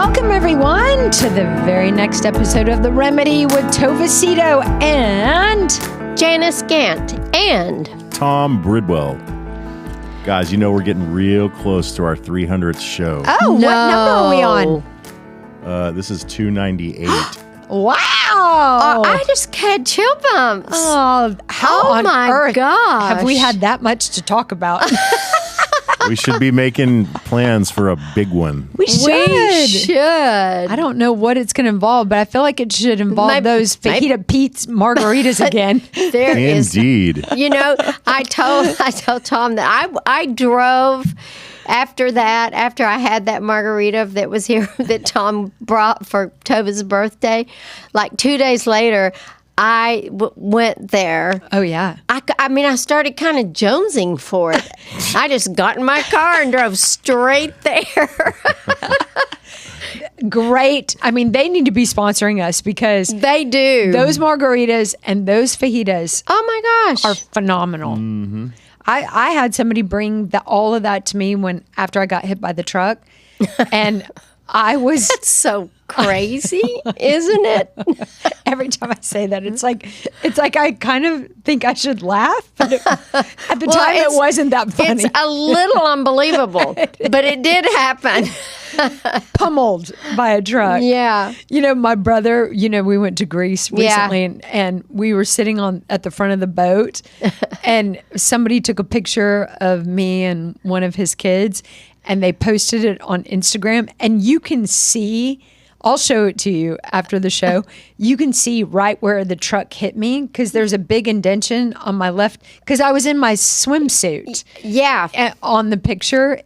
Welcome, everyone, to the very next episode of The Remedy with Tova Sido and Janice Gaunt and Tom Bridwell. Guys, you know we're getting real close to our 300th show. Oh, No. what number are we on? This is 298. Wow. I just had chill bumps. Oh, how on my earth gosh. have we had that much to talk about? We should be making plans for a big one. We should. We should. I don't know what it's going to involve, but I feel like it should involve those Fajita Pete's margaritas again. There is. Indeed. You know, I told Tom that I drove after I had that margarita that was here that Tom brought for Tova's birthday. Like 2 days later, I went there. Oh, yeah. I mean, I started kind of jonesing for it. I just got in my car and drove straight there. Great. I mean, they need to be sponsoring us because They do. those margaritas and those fajitas Oh my gosh. are phenomenal. Mm-hmm. I had somebody bring all of that to me after I got hit by the truck, and I was so crazy, isn't it? every time I say that, it's like I kind of think I should laugh, but at the time it wasn't that funny. It's a little unbelievable, but it did happen. Pummeled by a truck. Yeah. You know, my brother, we went to Greece recently and we were sitting at the front of the boat and somebody took a picture of me and one of his kids and they posted it on Instagram and you can see, I'll show it to you after the show. You can see right where the truck hit me because there's a big indentation on my left because I was in my swimsuit. Yeah. In the picture,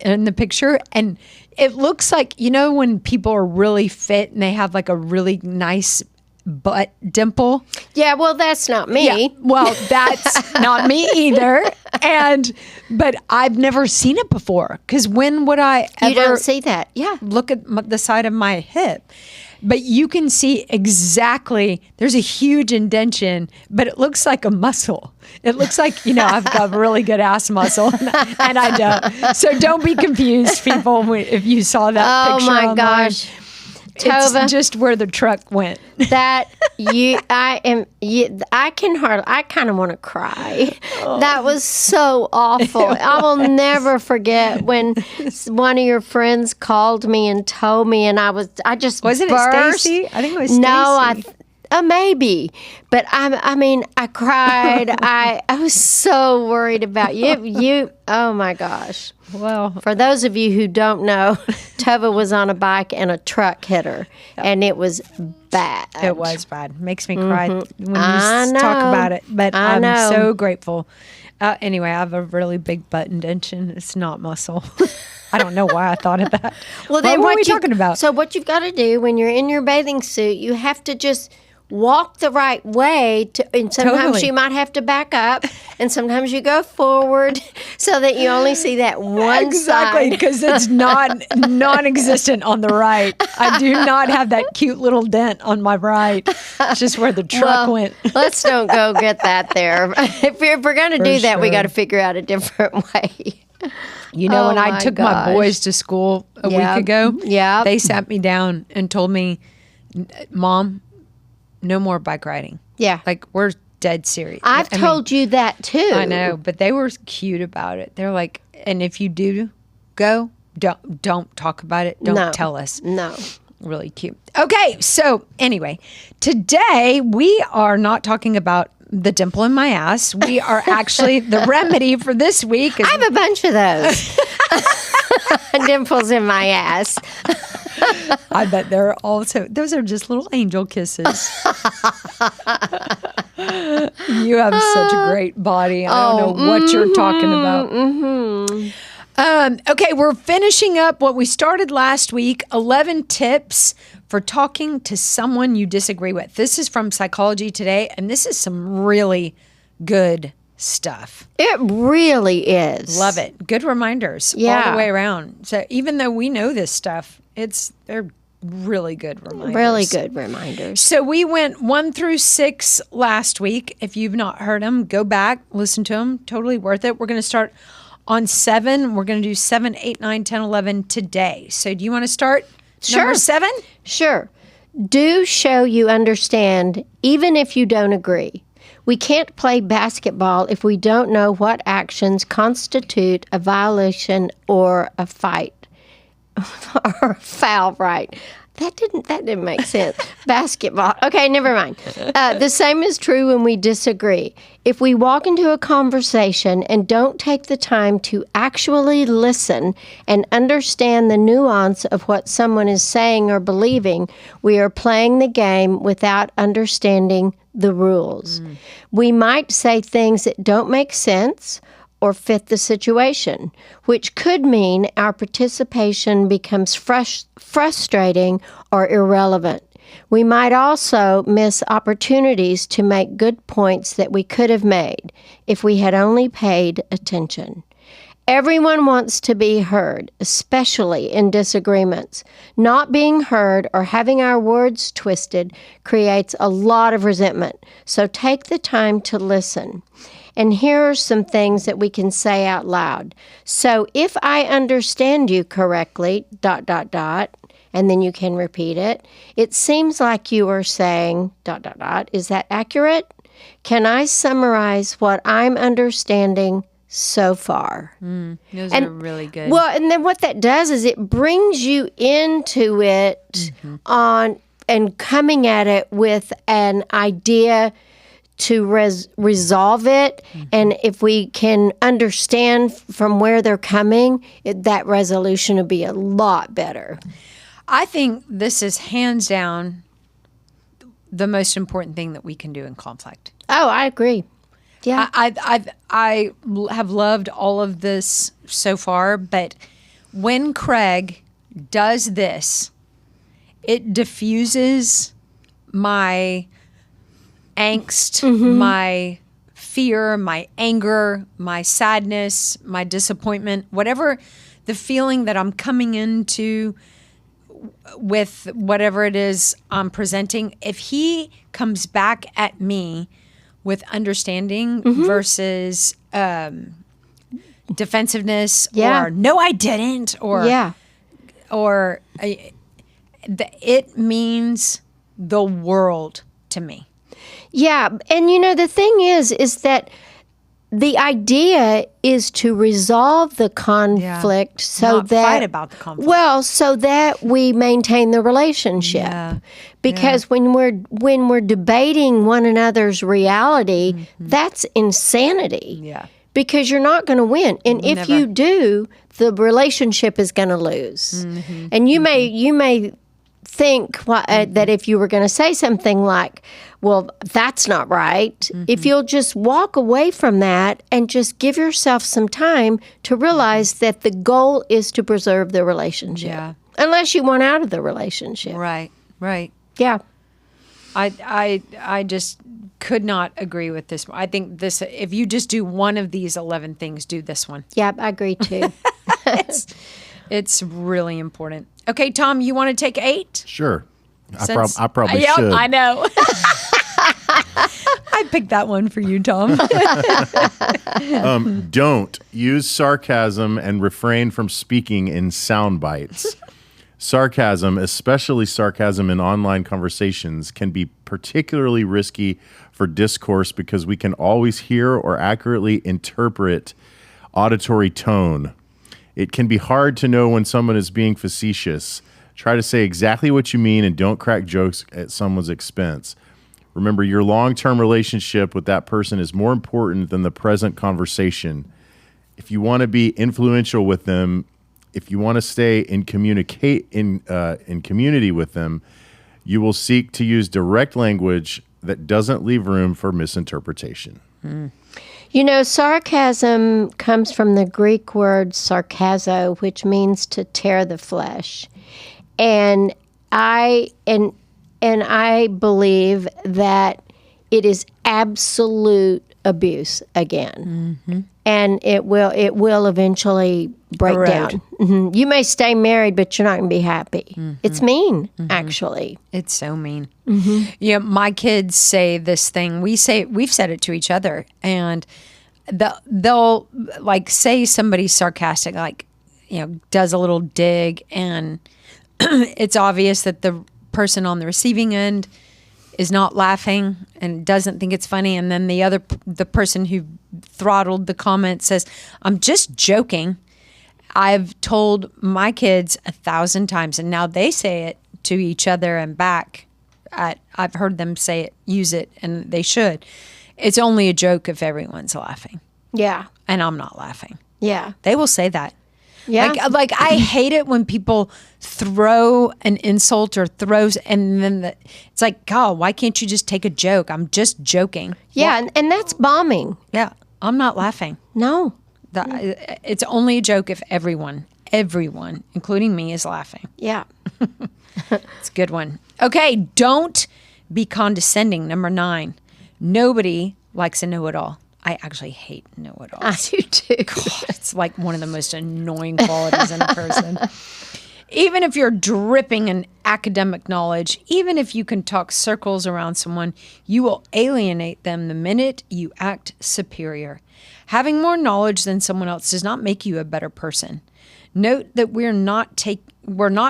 and it looks like, when people are really fit and they have like a really nice butt dimple. Yeah, well, that's not me. Yeah, well, that's not me either. But I've never seen it before because when would I ever You don't see that. Yeah. look at the side of my hip? But you can see exactly, there's a huge indentation, but it looks like a muscle. It looks like, I've got really good ass muscle and I don't. So don't be confused, people, if you saw that picture my online. gosh. Tova, It's just where the truck went. I kind of want to cry. That was so awful. I will never forget when one of your friends called me and told me, and I just Wasn't burst. it Stacy? I think it was Stacy. No, maybe, but I cried. I was so worried about you. Oh my gosh. Well, For those of you who don't know, Tova was on a bike and a truck hit her, and it was bad. it was bad. Makes me cry when you I talk know. about it. But I I'm know. so grateful. Anyway, I have a really big butt indentation. It's not muscle. I don't know why I thought of that. Well, what were we talking about? So what you've got to do when you're in your bathing suit, you have to just walk the right way, and sometimes Totally. you might have to back up, and sometimes you go forward, so that you only see that one Exactly, side. because it's non-existent on the right. I do not have that cute little dent on my right. It's just where the truck went. Let's don't go get that there. If we're going to do that, we sure. got to figure out a different way. When Oh, I my took gosh. my boys to school a Yep. week ago, Yep. they sat me down and told me, Mom, no more bike riding. Yeah. Like, we're dead serious. I've told you that too. I know, but they were cute about it. They're like, and if you do go, don't talk about it. Don't No. tell us. No. Really cute. Okay, so anyway, today we are not talking about the dimple in my ass. We are actually, the remedy for this week is I have a bunch of those. Dimples in my ass. I bet they're also, those are just little angel kisses. You have such a great body. I don't know what you're talking about. Okay, we're finishing up what we started last week, 11 tips for talking to someone you disagree with. This is from Psychology Today, and this is some really good stuff. It really is. Love it. Good reminders all Yeah. the way around. So even though we know this stuff, they're really good reminders. Really good reminders. So we went 1 through 6 last week. If you've not heard them, go back, listen to them. Totally worth it. We're going to start on 7. We're going to do 7, 8, 9, 10, 11 today. So do you want to start, Number 7? Sure. Do show you understand, even if you don't agree. We can't play basketball if we don't know what actions constitute a violation or a fight or a foul, right? That didn't make sense. Basketball. Okay, never mind. The same is true when we disagree. If we walk into a conversation and don't take the time to actually listen and understand the nuance of what someone is saying or believing, we are playing the game without understanding the rules. We might say things that don't make sense or fit the situation, which could mean our participation becomes frustrating or irrelevant. We might also miss opportunities to make good points that we could have made if we had only paid attention. Everyone wants to be heard, especially in disagreements. Not being heard or having our words twisted creates a lot of resentment, so take the time to listen. And here are some things that we can say out loud. So if I understand you correctly, ... and then you can repeat it. It seems like you are saying ... Is that accurate? Can I summarize what I'm understanding so far? Those are really good. Well, and then what that does is it brings you into it on and coming at it with an idea to resolve it. And if we can understand from where they're coming, that resolution will be a lot better. I think this is hands down the most important thing that we can do in conflict. Oh, I agree. Yeah. I have loved all of this so far, but when Craig does this, it diffuses my angst, my fear, my anger, my sadness, my disappointment, whatever the feeling that I'm coming into with whatever it is I'm presenting. If he comes back at me with understanding versus defensiveness or no, I didn't, or it means the world to me. Yeah. And, the thing is that the idea is to resolve the conflict Not fight about the conflict. Well, so that we maintain the relationship. Yeah. Because when we're debating one another's reality, that's insanity. Yeah. Because you're not going to win. And if you do, the relationship is going to lose. And you may think that if you were going to say something like, well, that's not right, if you'll just walk away from that and just give yourself some time to realize that the goal is to preserve the relationship. Yeah. Unless you want out of the relationship. Right. Yeah. I just could not agree with this. I think this, if you just do one of these 11 things, do this one. Yeah, I agree too. It's really important. Okay, Tom, you want to take 8? Sure. I probably yep, should. I know. I picked that one for you, Tom. Don't use sarcasm and refrain from speaking in sound bites. Sarcasm, especially sarcasm in online conversations, can be particularly risky for discourse because we can always hear or accurately interpret auditory tone. It can be hard to know when someone is being facetious. Try to say exactly what you mean and don't crack jokes at someone's expense. Remember, your long-term relationship with that person is more important than the present conversation. If you want to be influential with them, if you want to stay in community with them, you will seek to use direct language that doesn't leave room for misinterpretation. Sarcasm comes from the Greek word sarkazo, which means to tear the flesh. And I believe that it is absolute abuse again. And it will eventually break down. You may stay married, but you're not going to be happy. It's mean, actually. It's so mean. Yeah, my kids say this thing. We've said it to each other, and they'll like say somebody's sarcastic, like does a little dig, and it's obvious that the person on the receiving end is not laughing and doesn't think it's funny, and then the person who throttled the comment says, "I'm just joking." I've told my kids 1,000 times, and now they say it to each other and back. I've heard them say it, use it, and they should. It's only a joke if everyone's laughing. Yeah. And I'm not laughing. Yeah. They will say that. Yeah. Like I hate it when people throw an insult or throws, and then it's like, God, why can't you just take a joke? I'm just joking. Yeah, and that's bombing. Yeah, I'm not laughing. No. It's only a joke if everyone, including me, is laughing. Yeah. It's a good one. Okay, don't be condescending. Number 9, nobody likes a know-it-all. I actually hate know-it-alls. I do too. God, it's like one of the most annoying qualities in a person. Even if you're dripping in academic knowledge, even if you can talk circles around someone, you will alienate them the minute you act superior. Having more knowledge than someone else does not make you a better person. Note that we're not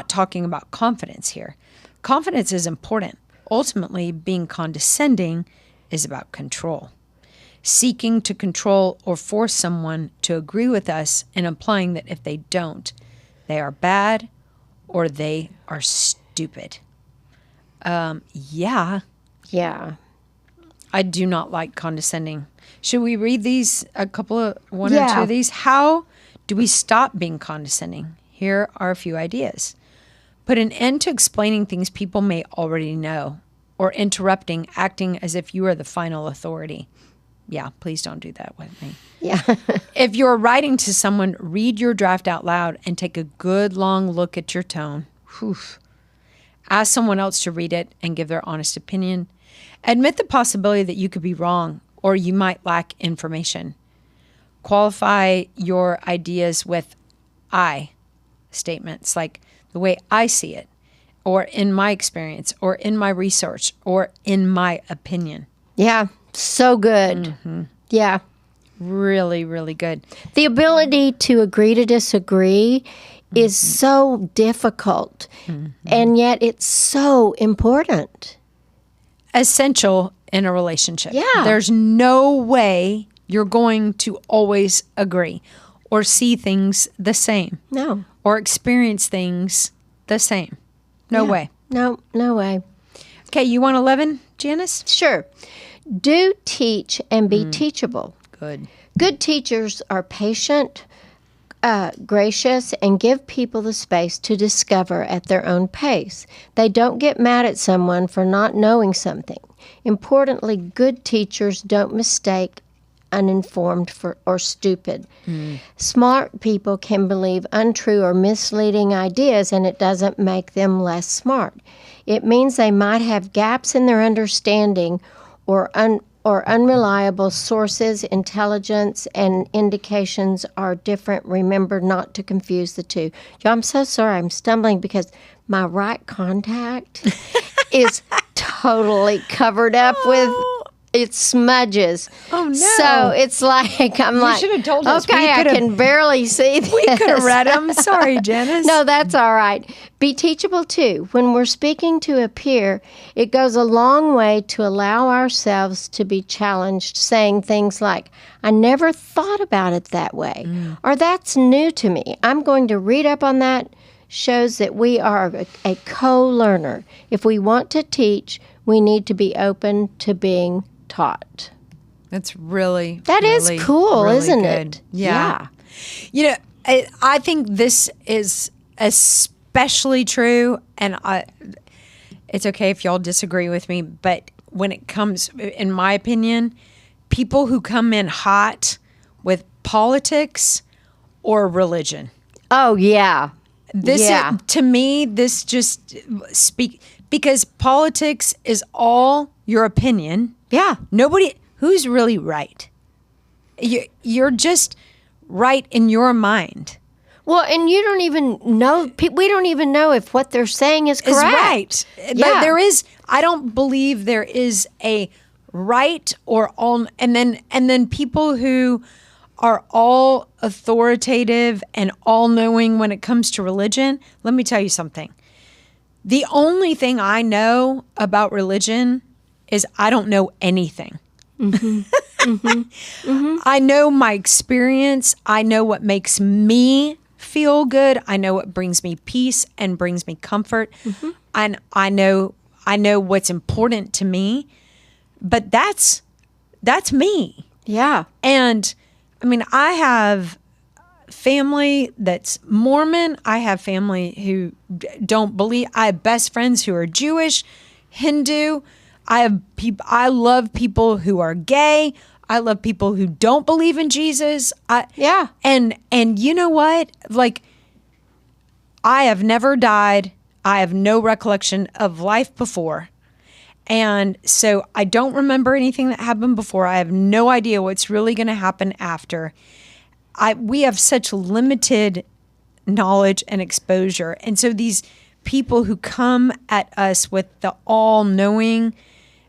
talking about confidence here. Confidence is important. Ultimately, being condescending is about control. Seeking to control or force someone to agree with us and implying that if they don't, they are bad or they are stupid. Yeah. Yeah. I do not like condescending. Should we read these, one or Yeah. two of these? How do we stop being condescending? Here are a few ideas. Put an end to explaining things people may already know, or interrupting, acting as if you are the final authority. Yeah, please don't do that with me. Yeah. If you're writing to someone, read your draft out loud and take a good long look at your tone. Whew. Ask someone else to read it and give their honest opinion. Admit the possibility that you could be wrong or you might lack information. Qualify your ideas with I statements, like the way I see it, or in my experience, or in my research, or in my opinion. Yeah. So good. Mm-hmm. Yeah. Really, really good. The ability to agree to disagree is so difficult, and yet it's so important. Essential in a relationship. Yeah. There's no way you're going to always agree or see things the same No. or experience things the same. No Yeah. way. No way. Okay, you want 11, Janice? Sure. Do teach and be teachable. Good. Good teachers are patient, gracious, and give people the space to discover at their own pace. They don't get mad at someone for not knowing something. Importantly, good teachers don't mistake uninformed or stupid. Smart people can believe untrue or misleading ideas, and it doesn't make them less smart. It means they might have gaps in their understanding or unreliable sources. Intelligence and indications are different. Remember not to confuse the two. Y'all, I'm so sorry. I'm stumbling because my right contact is totally covered up with it smudges. Oh, no. So it's like, I'm like, should have told us. okay, I can barely see this. We could have read them. Sorry, Janice. No, that's all right. Be teachable, too. When we're speaking to a peer, it goes a long way to allow ourselves to be challenged, saying things like, I never thought about it that way, or that's new to me. I'm going to read up on that. Shows that we are a co-learner. If we want to teach, we need to be open to being taught. That's really, That is cool, really isn't good. it? Yeah. You know, I think this is especially true, and it's okay if y'all disagree with me, but when it comes, in my opinion, people who come in hot with politics or religion. Oh, yeah. To me, this just because politics is all your opinion. Yeah. Who's really right? You're just right in your mind. Well, and you don't even know, we don't even know if what they're saying is correct. Is right. Yeah. I don't believe there is a right or all, and then people who are all authoritative and all-knowing when it comes to religion, let me tell you something. The only thing I know about religion is I don't know anything. I know my experience. I know what makes me feel good. I know what brings me peace and brings me comfort. And I know what's important to me. But that's me. Yeah. And I mean, I have family that's Mormon. I have family who don't believe. I have best friends who are Jewish, Hindu. I love people who are gay. I love people who don't believe in Jesus. And you know what? Like, I have never died. I have no recollection of life before. And so I don't remember anything that happened before. I have no idea what's really going to happen after. We have such limited knowledge and exposure. And so these people who come at us with the all-knowing,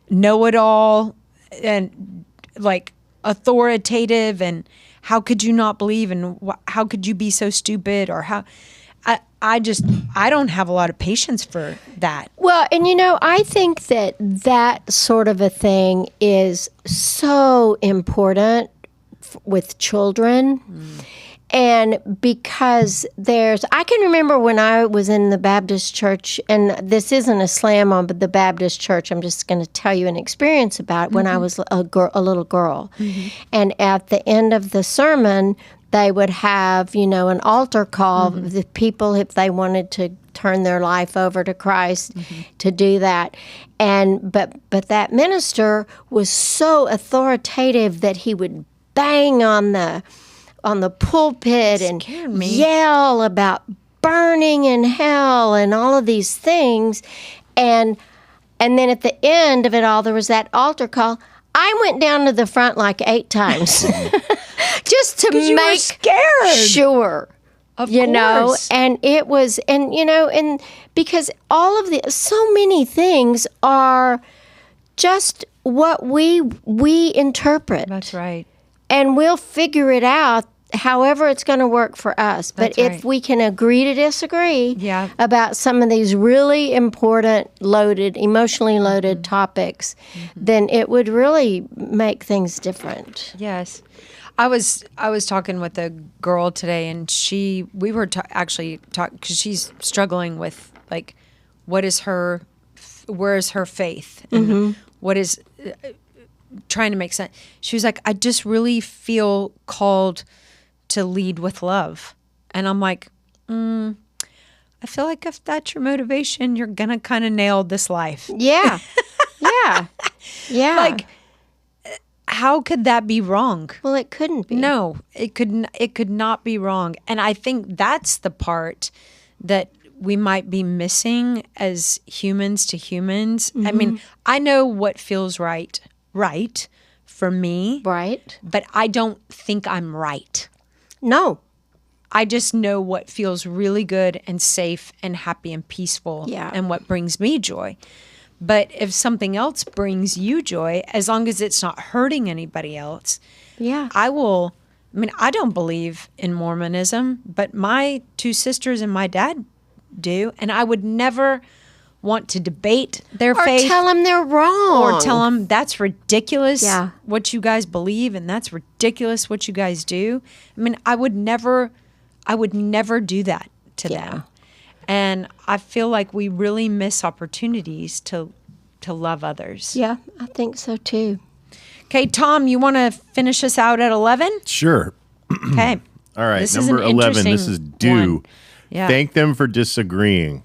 know-it-all, and like authoritative, and how could you not believe, and how could you be so stupid, or how... I don't have a lot of patience for that. Well, and I think that sort of a thing is so important with children. And because I can remember when I was in the Baptist church, and this isn't a slam on the Baptist church, I'm just going to tell you an experience about it when I was a little girl. And at the end of the sermon, they would have, an altar call, the people, if they wanted to turn their life over to Christ, to do that. And but that minister was so authoritative that he would bang on the pulpit and yell about burning in hell and all of these things. And then at the end of it all, there was that altar call. I went down to the front like 8 times. Just to make sure, of course. And it was, and because so many things are just what we interpret. That's right. And we'll figure it out however it's going to work for us. But if we can agree to disagree about some of these really important, emotionally loaded topics, then it would really make things different. Yes. I was talking with a girl today, and we were actually talking because she's struggling with, like, where is her faith, and what is trying to make sense. She was like, I just really feel called to lead with love. And I'm like, I feel like if that's your motivation, you're gonna kind of nail this life. Yeah. Like, how could that be wrong? Well, it couldn't be. No, it could not be wrong. And I think that's the part that we might be missing as humans to humans. I mean, I know what feels right for me. Right. But I don't think I'm right. No. I just know what feels really good and safe and happy and peaceful, and what brings me joy. But if something else brings you joy, as long as it's not hurting anybody else, I will. I mean, I don't believe in Mormonism, but my 2 sisters and my dad do, and I would never want to debate their faith. Or tell them they're wrong. Or tell them that's ridiculous what you guys believe, and that's ridiculous what you guys do. I mean, I would never do that to them. And I feel like we really miss opportunities to love others. Yeah, I think so too. Okay, Tom, you want to finish us out at 11? Sure. Okay. All right, this number 11. This is do. One. Yeah. Thank them for disagreeing.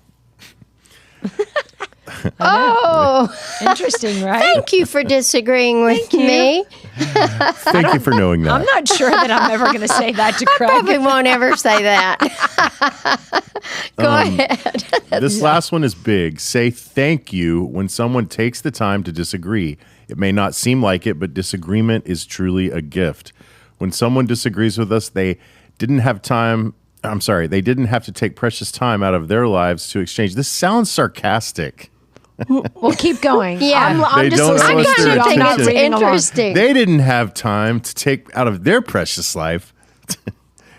Oh, interesting, right? Thank you for disagreeing with me. Thank you for knowing that. I'm not sure that I'm ever going to say that to Craig. I probably won't ever say that. Go ahead. This last one is big. Say thank you when someone takes the time to disagree. It may not seem like it, but disagreement is truly a gift. When someone disagrees with us, they didn't have to take precious time out of their lives to exchange. This sounds sarcastic. We'll keep going. Yeah. I'm just listening to you. I'm not it's reading along. interesting. They didn't have time to take out of their precious life.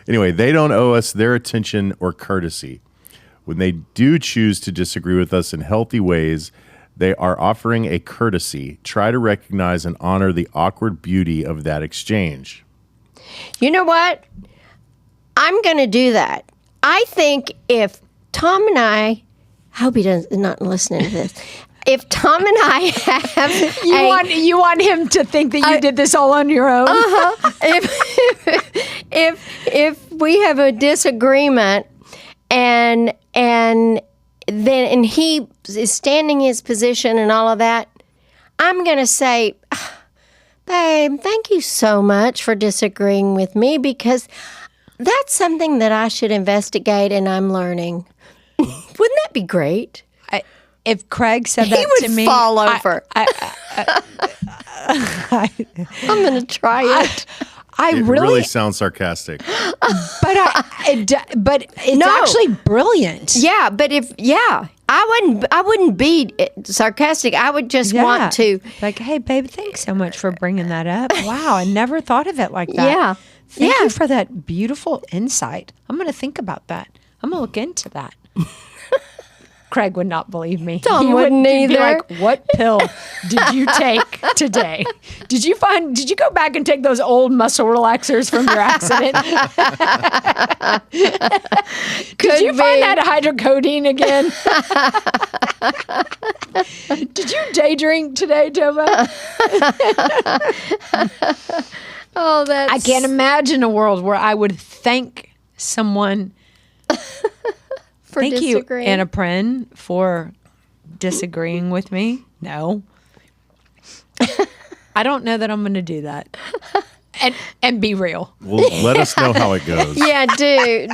Anyway, they don't owe us their attention or courtesy. When they do choose to disagree with us in healthy ways, they are offering a courtesy. Try to recognize and honor the awkward beauty of that exchange. You know what? I'm going to do that. I think if Tom and I hope he doesn't not listening to this. If Tom and I have you want him to think that you did this all on your own. If we have a disagreement and he is standing his position and all of that, I'm going to say, babe, thank you so much for disagreeing with me, because that's something that I should investigate and I'm learning. Wouldn't that be great? If Craig said that to me, he would fall over. I'm going to try it. It really sounds sarcastic. But it's actually brilliant. Yeah, but I wouldn't be sarcastic. I would just want to, like, hey, babe, thanks so much for bringing that up. Wow, I never thought of it like that. Yeah, thank you for that beautiful insight. I'm going to think about that. I'm going to look into that. Craig would not believe me. Tom wouldn't either. Be like, what pill did you take today? Did you go back and take those old muscle relaxers from your accident? Did you find that hydrocodone again? Did you day drink today, Tova? I can't imagine a world where I would thank someone. Thank you, Anna Pren, for disagreeing with me. No. I don't know that I'm going to do that. And be real. Well, let us know how it goes. Yeah, do.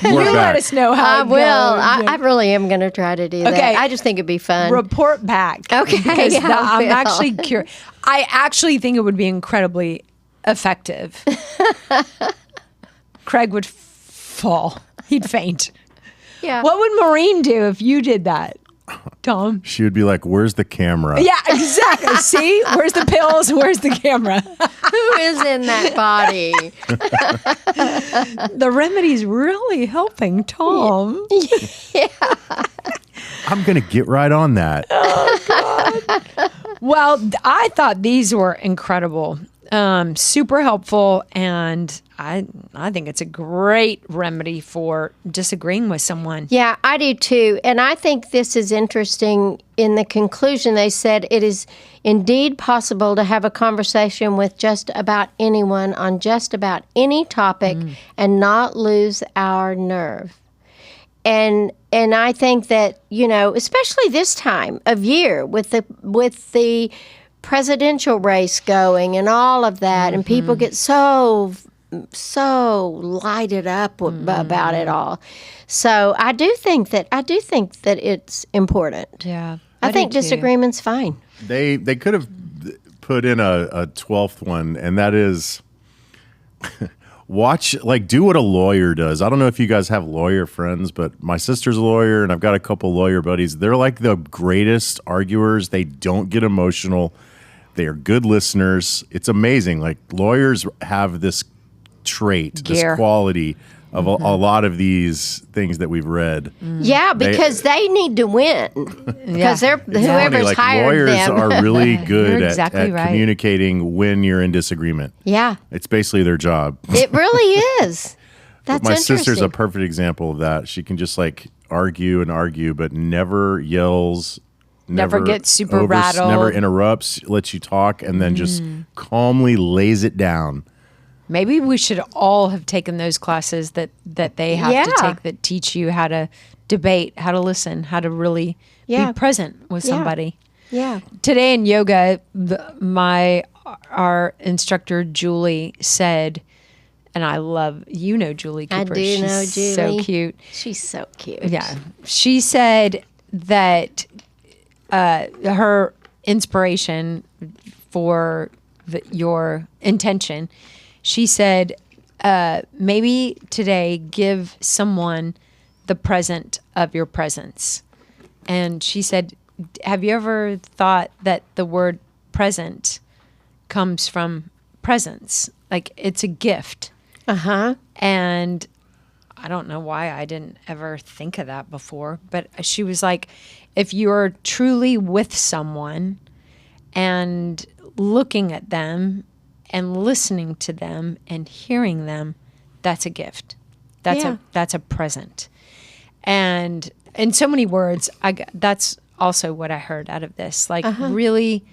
Let us know how it goes. I really am going to try to do that. I just think it'd be fun. Report back. Okay. Because I'm actually curious. I actually think it would be incredibly effective. Craig would fall. He'd faint. Yeah. What would Maureen do if you did that, Tom? She would be like, where's the camera? Yeah, exactly. See? Where's the pills? Where's the camera? Who is in that body? The remedy's really helping Tom. Yeah. I'm going to get right on that. Oh, God. Well, I thought these were incredible. Super helpful, and I think it's a great remedy for disagreeing with someone. Yeah, I do too. And I think this is interesting. In the conclusion, they said it is indeed possible to have a conversation with just about anyone on just about any topic and not lose our nerve. And I think that, especially this time of year with the presidential race going and all of that, and people get so lighted up about it all. So I do think that it's important. Yeah, I think disagreement's fine. They could have put in a 12th one, and that is do what a lawyer does. I don't know if you guys have lawyer friends, but my sister's a lawyer, and I've got a couple lawyer buddies. They're like the greatest arguers. They don't get emotional. They are good listeners. It's amazing. Like, lawyers have this trait, this quality of a lot of these things that we've read. Yeah, because they need to win. Because they're whoever's hired them. Lawyers are really good at right. communicating when you're in disagreement. Yeah. It's basically their job. It really is. That's my interesting. sister's a perfect example of that. She can just argue and argue, but never yells. Never gets super rattled. Never interrupts, lets you talk, and then just calmly lays it down. Maybe we should all have taken those classes that they have to take that teach you how to debate, how to listen, how to really be present with somebody. Yeah. Today in yoga, our instructor Julie said, and I love Julie Cooper. I do know Julie. She's so cute. She's so cute. Yeah. She said that her inspiration for your intention, she said, maybe today give someone the present of your presence. And she said, have you ever thought that the word present comes from presence? Like, it's a gift. Uh-huh. And I don't know why I didn't ever think of that before, but she was like, if you're truly with someone and looking at them and listening to them and hearing them, that's a gift. That's a present. And in so many words, that's also what I heard out of this. Like really,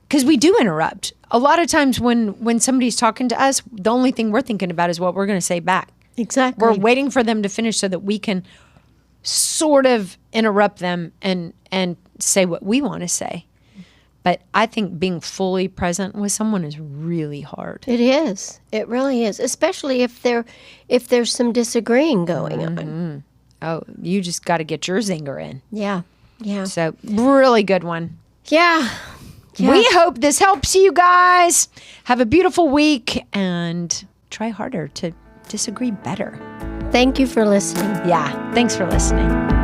because we do interrupt. A lot of times when somebody's talking to us, the only thing we're thinking about is what we're going to say back. Exactly. We're waiting for them to finish so that we can sort of interrupt them and say what we want to say. But I think being fully present with someone is really hard. It is. It really is, especially if there's some disagreeing going on. Oh, you just got to get your zinger in. Yeah. Yeah. So, really good one. Yeah. We hope this helps you guys. Have a beautiful week and try harder to disagree better. Thank you for listening. Yeah. Thanks for listening.